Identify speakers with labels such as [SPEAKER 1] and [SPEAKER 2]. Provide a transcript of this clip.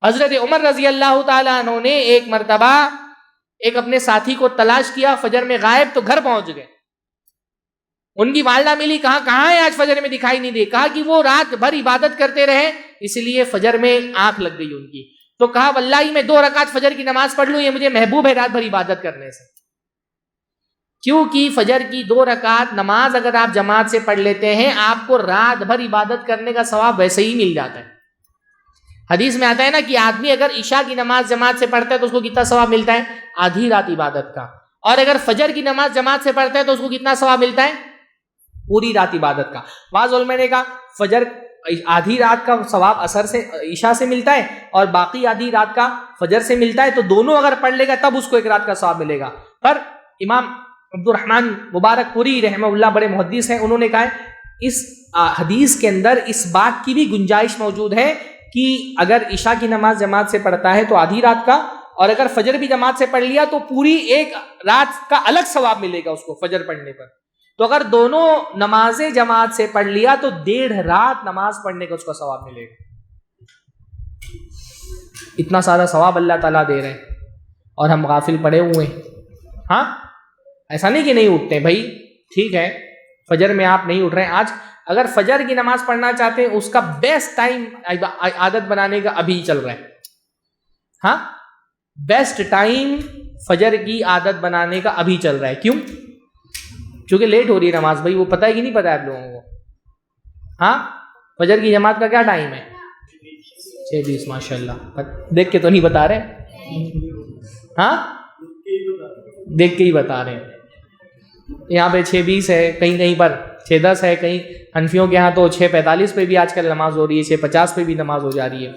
[SPEAKER 1] حضرت عمر رضی اللہ تعالیٰ عنہ نے ایک مرتبہ ایک اپنے ساتھی کو تلاش کیا، فجر میں غائب، تو گھر پہنچ گئے. ان کی والدہ ملی، کہاں ہے، آج فجر میں دکھائی نہیں دے. کہا کہ وہ رات بھر عبادت کرتے رہے، اس لیے فجر میں آنکھ لگ گئی ان کی. تو کہا واللہ میں 2 رکعت فجر کی نماز پڑھ لوں، یہ مجھے محبوب ہے رات بھر عبادت کرنے سے. کیونکہ فجر کی 2 رکعت نماز اگر آپ جماعت سے پڑھ لیتے ہیں، آپ کو رات بھر عبادت کرنے کا ثواب ویسے ہی مل جاتا ہے. حدیث میں آتا ہے نا کہ آدمی اگر عشاء کی نماز جماعت سے پڑھتا ہے تو اس کو کتنا ثواب ملتا ہے؟ آدھی رات عبادت کا. اور اگر فجر کی نماز جماعت سے پڑھتا ہے تو اس کو کتنا ثواب ملتا ہے؟ پوری رات عبادت کا. بعض علماء نے کہا فجر آدھی رات کا ثواب اثر سے عشاء سے ملتا ہے اور باقی آدھی رات کا فجر سے ملتا ہے، تو دونوں اگر پڑھ لے گا تب اس کو 1 رات کا ثواب ملے گا. پر امام عبد الرحمن مبارک پوری رحمہ اللہ بڑے محدث ہیں، انہوں نے کہا ہے اس حدیث کے اندر اس بات کی بھی گنجائش موجود ہے کہ اگر عشاء کی نماز جماعت سے پڑھتا ہے تو آدھی رات کا، اور اگر فجر بھی جماعت سے پڑھ لیا تو پوری 1 رات کا الگ ثواب ملے گا اس کو فجر پڑھنے پر. تو اگر دونوں نمازیں جماعت سے پڑھ لیا تو 1.5 رات نماز پڑھنے کا اس کا ثواب ملے گا. اتنا سارا ثواب اللہ تعالیٰ دے رہے ہیں اور ہم غافل پڑے ہوئے ہیں. ہاں ایسا نہیں کہ نہیں اٹھتے بھائی، ٹھیک ہے فجر میں آپ نہیں اٹھ رہے ہیں. آج اگر فجر کی نماز پڑھنا چاہتے ہیں اس کا بیسٹ ٹائم عادت بنانے کا ابھی چل رہا ہے. ہاں بیسٹ ٹائم فجر کی عادت بنانے کا ابھی چل رہا ہے. کیوں؟ چونکہ لیٹ ہو رہی ہے نماز. بھائی وہ پتہ ہے کہ نہیں پتہ ہے آپ لوگوں کو؟ ہاں فجر کی جماعت کا کیا ٹائم ہے؟ 6:20. ماشاء اللہ، دیکھ کے تو نہیں بتا رہے، ہاں دیکھ کے ہی بتا رہے ہیں. یہاں پہ 6:20 ہے، کہیں کہیں پر 6:10 ہے، کہیں حنفیوں کے ہاں تو 6:45 پہ بھی آج کل نماز ہو رہی ہے، 6:50 پہ بھی نماز ہو جا رہی ہے.